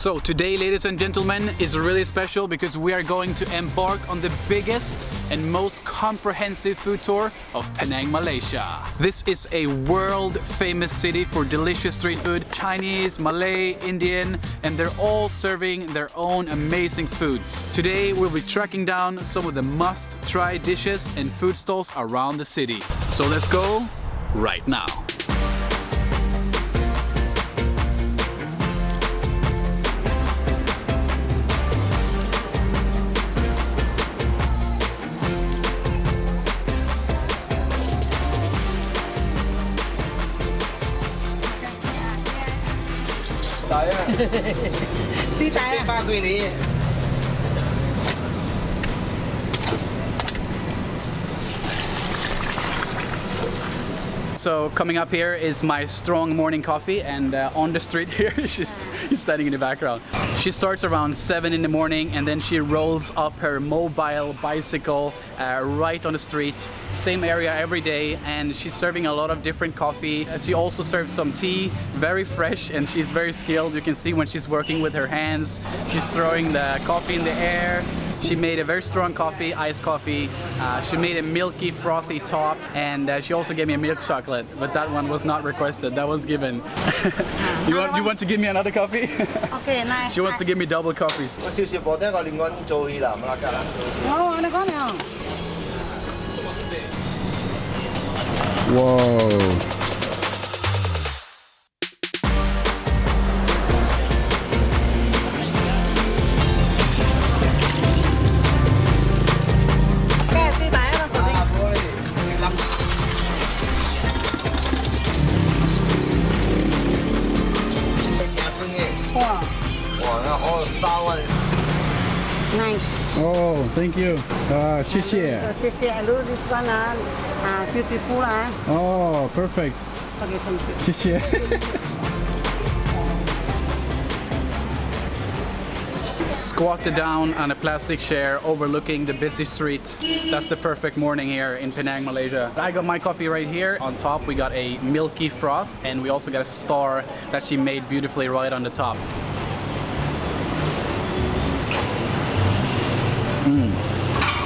So today, ladies and gentlemen, is really special because we are going to embark on the biggest and most comprehensive food tour of Penang, Malaysia. This is a world-famous city for delicious street food, Chinese, Malay, Indian, and they're all serving their own amazing foods. Today, we'll be tracking down some of the must-try dishes and food stalls around the city. So let's go right now. So coming up here is my strong morning coffee, and on the street here she's standing in the background. She starts around 7 in the morning and then she rolls up her mobile bicycle right on the street, same area every day, and she's serving a lot of different coffee. She also serves some tea, very fresh, and she's very skilled. You can see when she's working with her hands, she's throwing the coffee in the air. She made a very strong coffee, iced coffee. She made a milky, frothy top, and she also gave me a milk chocolate, but that one was not requested. That was given. You want to give me another coffee? Okay, nice. She wants to give me double coffees. Whoa. Nice. Oh, thank you. 谢谢. So, I do this one, beautiful. Oh, perfect. Okay, thank you. 谢谢. Squatted down on a plastic chair overlooking the busy street. That's the perfect morning here in Penang, Malaysia. I got my coffee right here. On top we got a milky froth, and we also got a star that she made beautifully right on the top.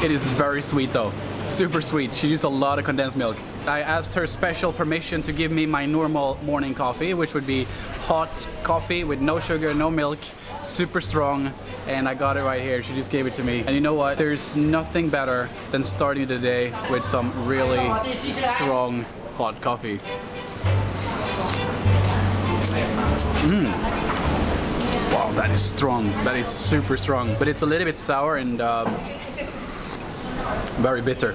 It is very sweet though, super sweet. She used a lot of condensed milk. I asked her special permission to give me my normal morning coffee, which would be hot coffee with no sugar, no milk, super strong, and I got it right here. She just gave it to me. And you know what? There's nothing better than starting the day with some really strong hot coffee. Wow, that is strong. That is super strong. But it's a little bit sour and very bitter.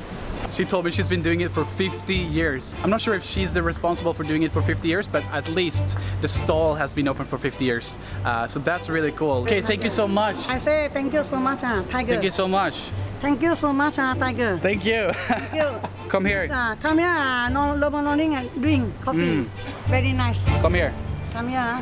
She told me she's been doing it for 50 years. I'm not sure if she's the responsible for doing it for 50 years, but at least the stall has been open for 50 years. So that's really cool. Okay, thank you so much. I say thank you so much, Tiger. Thank you so much. Thank you so much, Tiger. Thank you. Thank you. Come here. Come here, no morning and drink coffee. Very nice. Come here. Come here.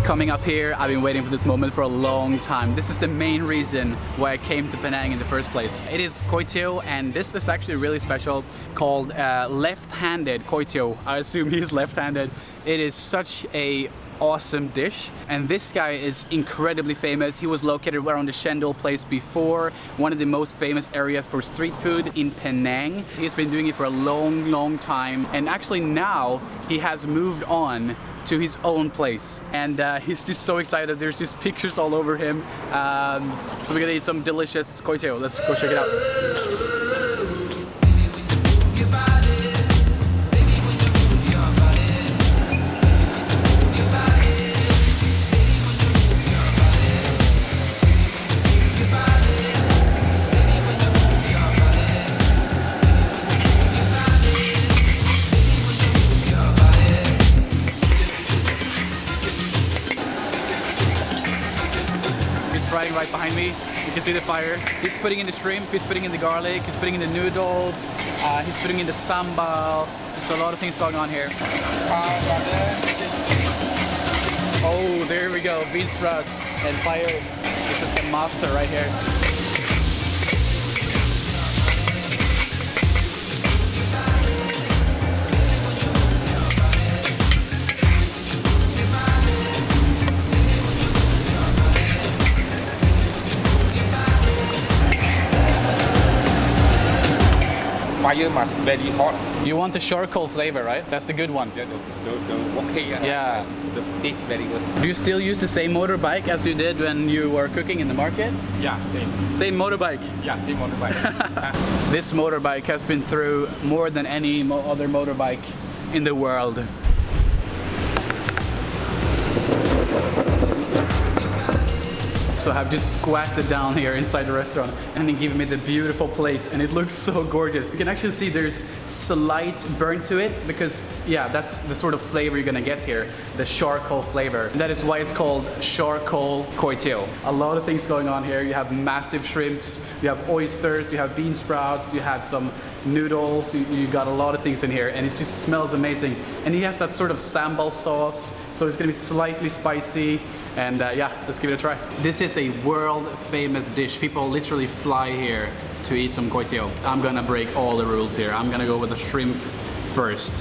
Coming up here, I've been waiting for this moment for a long time. This is the main reason why I came to Penang in the first place. It is Koay Teow, and this is actually really special, called left-handed Koay Teow. I assume he's left-handed. It is such a awesome dish, and this guy is incredibly famous. He was located around the Shendel place before, one of the most famous areas for street food in Penang. He's been doing it for a long time, and actually now he has moved on to his own place, and he's just so excited. There's just pictures all over him. So we're gonna eat some delicious Koay Teow. Let's go check it out. Riding right behind me. You can see the fire. He's putting in the shrimp, he's putting in the garlic, he's putting in the noodles, he's putting in the sambal. There's a lot of things going on here. Oh, there we go, bean sprouts and fire. This is the master right here. Fire must very hot. You want the charcoal flavor, right? That's the good one. The okay. Yeah. The taste very good. Do you still use the same motorbike as you did when you were cooking in the market? Yeah, same. Same motorbike? Yeah, same motorbike. This motorbike has been through more than any other motorbike in the world. So I've just squatted down here inside the restaurant and they give me the beautiful plate and it looks so gorgeous. You can actually see there's slight burn to it because yeah, that's the sort of flavor you're gonna get here, the charcoal flavor. And that is why it's called Char Koay Teow. A lot of things going on here. You have massive shrimps, you have oysters, you have bean sprouts, you have some noodles, you got a lot of things in here and it just smells amazing. And he has that sort of sambal sauce, so it's gonna be slightly spicy. And yeah, let's give it a try. This is a world famous dish. People literally fly here to eat some koay teow. I'm gonna break all the rules here. I'm gonna go with the shrimp first.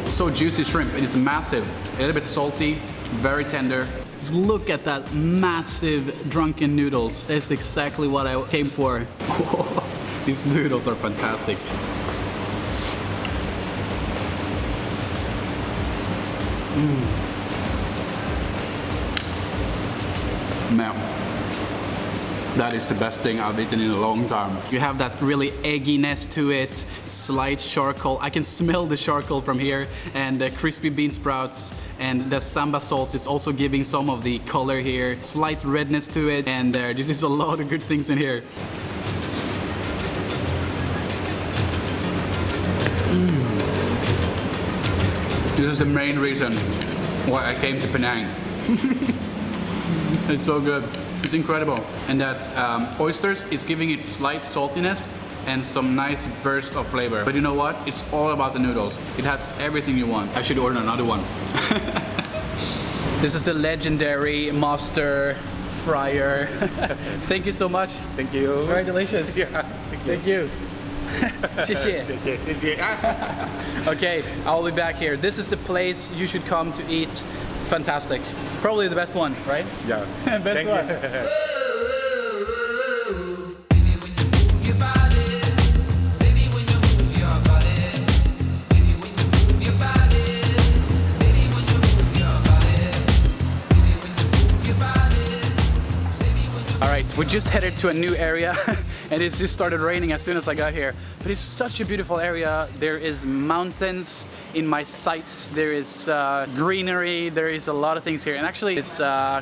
So juicy shrimp, it is massive, a little bit salty, very tender. Just look at that massive drunken noodles. That's exactly what I came for. These noodles are fantastic. Man, that is the best thing I've eaten in a long time. You have that really egginess to it, slight charcoal. I can smell the charcoal from here, and the crispy bean sprouts, and the samba sauce is also giving some of the color here. Slight redness to it, and this is a lot of good things in here. This is the main reason why I came to Penang. It's so good. It's incredible. And that oysters is giving it slight saltiness and some nice burst of flavor. But you know what? It's all about the noodles. It has everything you want. I should order another one. This is the legendary master fryer. Thank you so much. Thank you. It's very delicious. Yeah, Thank you. 谢谢. Okay, I'll be back here. This is the place you should come to eat. It's fantastic. Probably the best one, right? Yeah. Best one. Alright, we just headed to a new area and it's just started raining as soon as I got here. But it's such a beautiful area. There is mountains in my sights, there is greenery, there is a lot of things here. And actually it's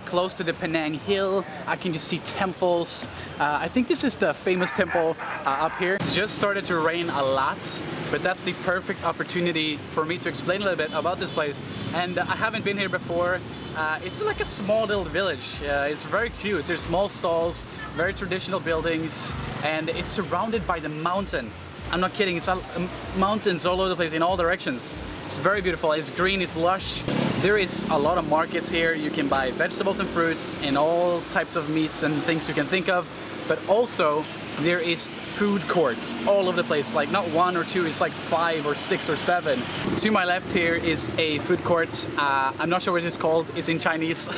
close to the Penang Hill. I can just see temples. I think this is the famous temple up here. It's just started to rain a lot, but that's the perfect opportunity for me to explain a little bit about this place. And I haven't been here before. It's like a small little village. It's very cute. There's small stalls, very traditional buildings, and it's surrounded by the mountain. I'm not kidding, it's all, mountains all over the place in all directions. It's very beautiful, it's green, it's lush. There is a lot of markets here. You can buy vegetables and fruits and all types of meats and things you can think of. But also, there is food courts all over the place, like not one or two, it's like 5 or 6 or 7. To my left here is a food court. I'm not sure what it's called, it's in Chinese.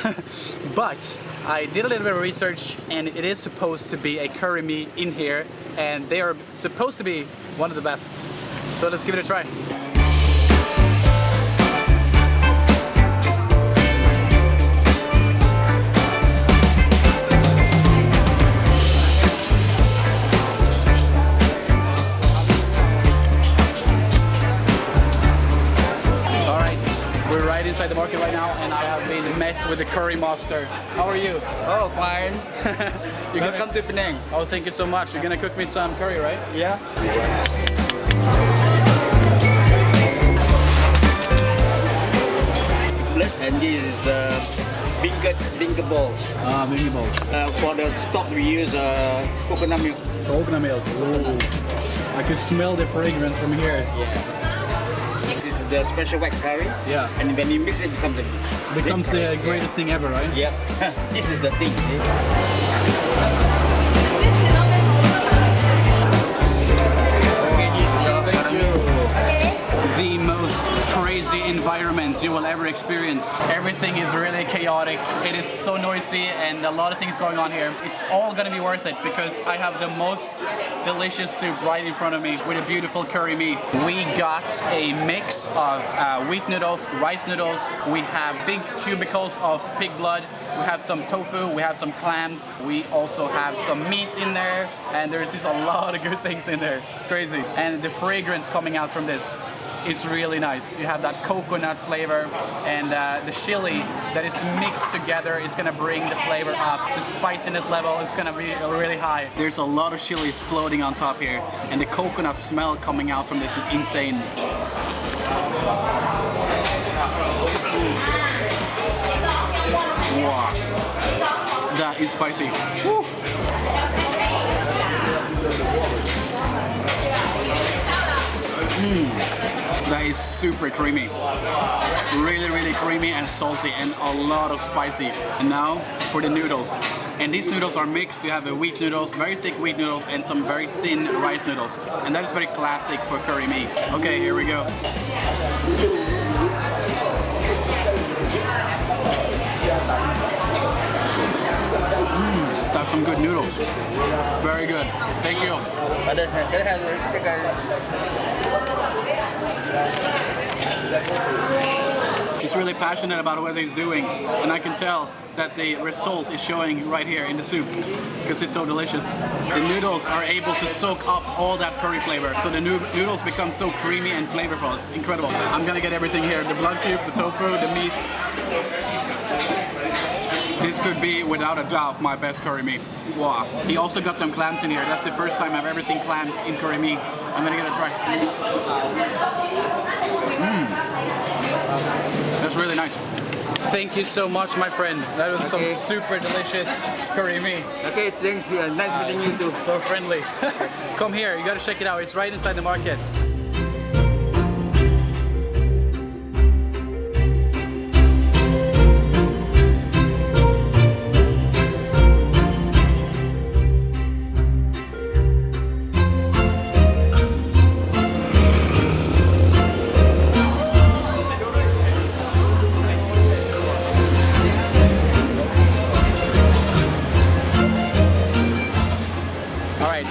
But I did a little bit of research and it is supposed to be a curry meat in here and they are supposed to be one of the best. So let's give it a try. Inside the market right now and I have been met with the curry master. How are you? Oh, fine. Welcome to Penang. Oh, thank you so much. You're gonna cook me some curry, right? Yeah. And this is the beancurd balls. Mini balls. For the stock, we use coconut milk. Coconut milk. Ooh. I can smell the fragrance from here. Yeah. This is the special white curry. Yeah. And when you mix it, Becomes the greatest thing ever, right? Yep. This is the thing. The most crazy environment you will ever experience. Everything is really chaotic. It is so noisy and a lot of things going on here. It's all gonna be worth it because I have the most delicious soup right in front of me with a beautiful curry meat. We got a mix of wheat noodles, rice noodles. We have big cubicles of pig blood. We have some tofu, we have some clams. We also have some meat in there and there's just a lot of good things in there. It's crazy. And the fragrance coming out from this is really nice. You have that coconut flavor and the chili that is mixed together is gonna bring the flavor up. The spiciness level is gonna be really high. There's a lot of chilies floating on top here and the coconut smell coming out from this is insane. Wow, that is spicy. Woo. That is super creamy. Really, really creamy and salty and a lot of spicy. And now for the noodles. And these noodles are mixed. You have the wheat noodles, very thick wheat noodles, and some very thin rice noodles. And that is very classic for curry meat. Okay, here we go. That's some good noodles. Very good. Thank you. He's really passionate about what he's doing, and I can tell that the result is showing right here in the soup because it's so delicious. The noodles are able to soak up all that curry flavor, so the noodles become so creamy and flavorful. It's incredible. I'm gonna get everything here: the blood cubes, the tofu, the meat. This could be, without a doubt, my best curry meat. Wow. He also got some clams in here. That's the first time I've ever seen clams in curry meat. I'm gonna give it a try. That's really nice. Thank you so much, my friend. That was some super delicious curry meat. Okay, thanks. Nice meeting you too. So friendly. Come here, you gotta check it out. It's right inside the market.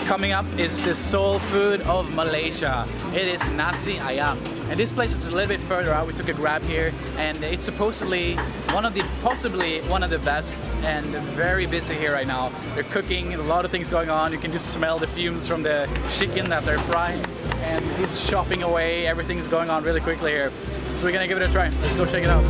Coming up is the soul food of Malaysia. It is Nasi Ayam. And this place is a little bit further out. We took a grab here and it's supposedly possibly one of the best, and very busy here right now. They're cooking, a lot of things going on. You can just smell the fumes from the chicken that they're frying, and he's chopping away. Everything's going on really quickly here. So we're gonna give it a try. Let's go check it out.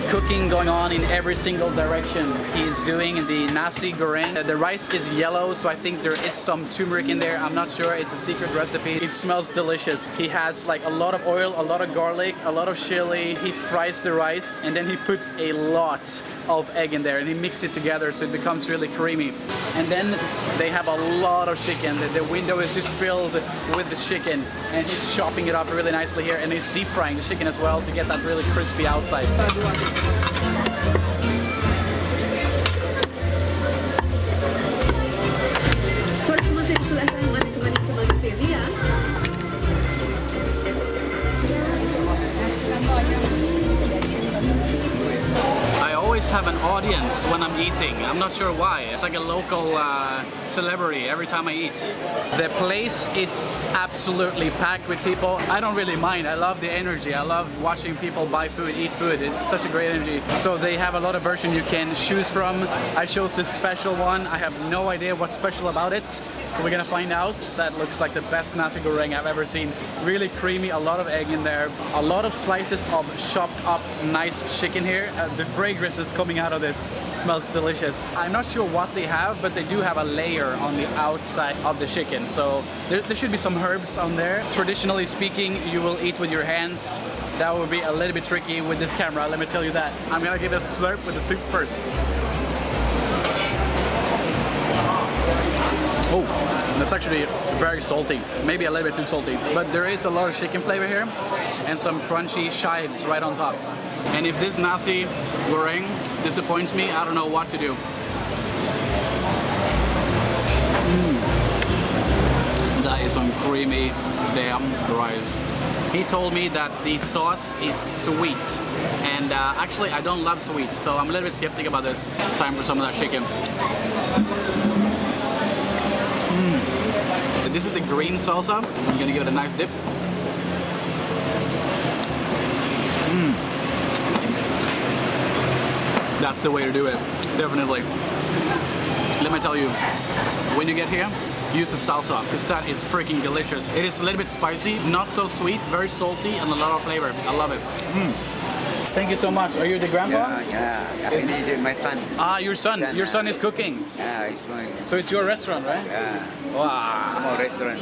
Cooking going on in every single direction. He's doing the nasi goreng. The rice is yellow, so I think there is some turmeric in there. I'm not sure. It's a secret recipe. It smells delicious. He has like a lot of oil, a lot of garlic, a lot of chili. He fries the rice and then he puts a lot of egg in there and he mixes it together so it becomes really creamy. And then they have a lot of chicken. The window is just filled with the chicken, and he's chopping it up really nicely here, and he's deep frying the chicken as well to get that really crispy outside. I always have an audience when I'm eating. I'm not sure why. It's like a local celebrity every time I eat. The place is absolutely packed with people. I don't really mind. I love the energy. I love watching people buy food, eat food. It's such a great energy. So they have a lot of versions you can choose from. I chose this special one. I have no idea what's special about it. So we're gonna find out. That looks like the best nasi goreng I've ever seen. Really creamy, a lot of egg in there. A lot of slices of chopped up nice chicken here. The fragrance is coming out of this. Smells delicious. I'm not sure what they have, but they do have a layer on the outside of the chicken. So there should be some herbs on there. Traditionally speaking, you will eat with your hands. That would be a little bit tricky with this camera, let me tell you that. I'm gonna give it a slurp with the soup first. Oh, that's actually very salty. Maybe a little bit too salty. But there is a lot of chicken flavor here and some crunchy chives right on top. And if this nasi goreng disappoints me, I don't know what to do. That is some creamy damn rice. He told me that the sauce is sweet. And actually, I don't love sweets, so I'm a little bit skeptic about this. Time for some of that chicken. This is a green salsa. I'm gonna give it a nice dip. That's the way to do it, definitely. Let me tell you, when you get here, use the salsa, because that is freaking delicious. It is a little bit spicy, not so sweet, very salty, and a lot of flavor. I love it. Thank you so much. Are you the grandpa? Yeah. My son. Ah, your son. Your son is cooking. Yeah, it's my. So it's your restaurant, right? Yeah. Wow. Small restaurant.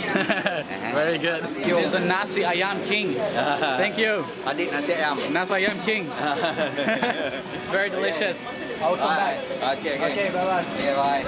Very good. This is a Nasi Ayam king. Thank you. Adik Nasi Ayam. Nasi Ayam king. Very delicious. I'll come back. Okay, Okay, bye-bye. Okay, bye.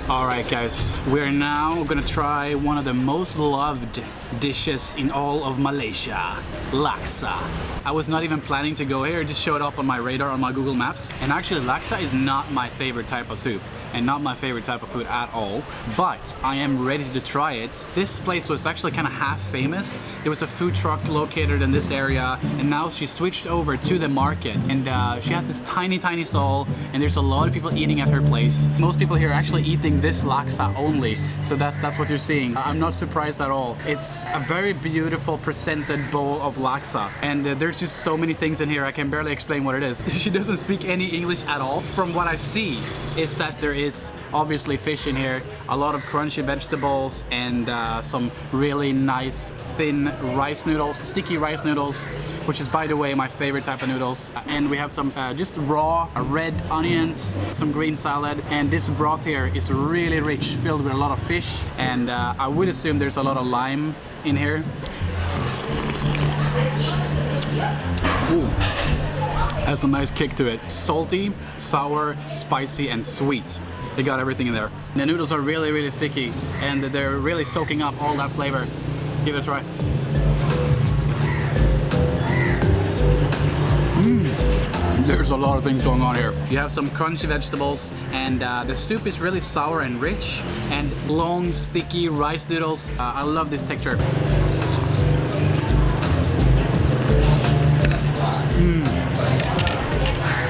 Alright guys, we're now gonna try one of the most loved dishes in all of Malaysia, Laksa. I was not even planning to go here, it just showed up on my radar on my Google Maps. And actually Laksa is not my favorite type of soup and not my favorite type of food at all, but I am ready to try it. This place was actually kind of half famous. It was a food truck located in this area, and now she switched over to the market, and she has this tiny stall, and there's a lot of people eating at her place. Most people here are actually eating this laksa only, so that's what you're seeing. I'm not surprised at all. It's a very beautiful presented bowl of laksa, and there's just so many things in here I can barely explain what it is. She doesn't speak any English at all. From what I see is that there is obviously fish in here, a lot of crunchy vegetables, and some really nice thin rice noodles, sticky rice noodles, which is, by the way, my favorite type of noodles. And we have some just raw red onions, some green salad, and this broth here is really rich, filled with a lot of fish, and I would assume there's a lot of lime in here. Ooh. Has a nice kick to it. Salty, sour, spicy, and sweet. They got everything in there. The noodles are really sticky, and they're really soaking up all that flavor. Let's give it a try. There's a lot of things going on here. You have some crunchy vegetables, and the soup is really sour and rich, and long, sticky rice noodles. I love this texture.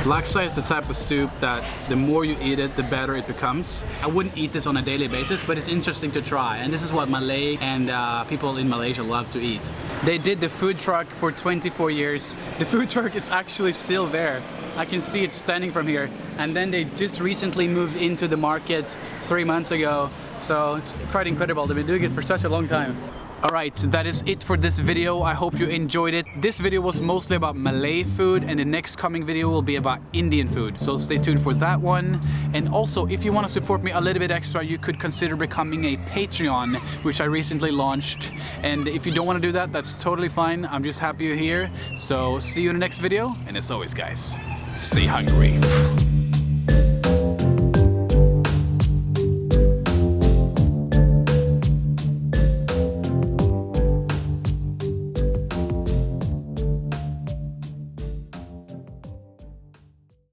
Laksa is the type of soup that the more you eat it, the better it becomes. I wouldn't eat this on a daily basis, but it's interesting to try. And this is what Malay and people in Malaysia love to eat. They did the food truck for 24 years. The food truck is actually still there. I can see it standing from here. And then they just recently moved into the market 3 months ago. So it's quite incredible. They've been doing it for such a long time. Alright, that is it for this video. I hope you enjoyed it. This video was mostly about Malay food, and the next coming video will be about Indian food. So stay tuned for that one. And also, if you want to support me a little bit extra, you could consider becoming a Patreon, which I recently launched. And if you don't want to do that, that's totally fine. I'm just happy you're here. So see you in the next video. And as always, guys, stay hungry.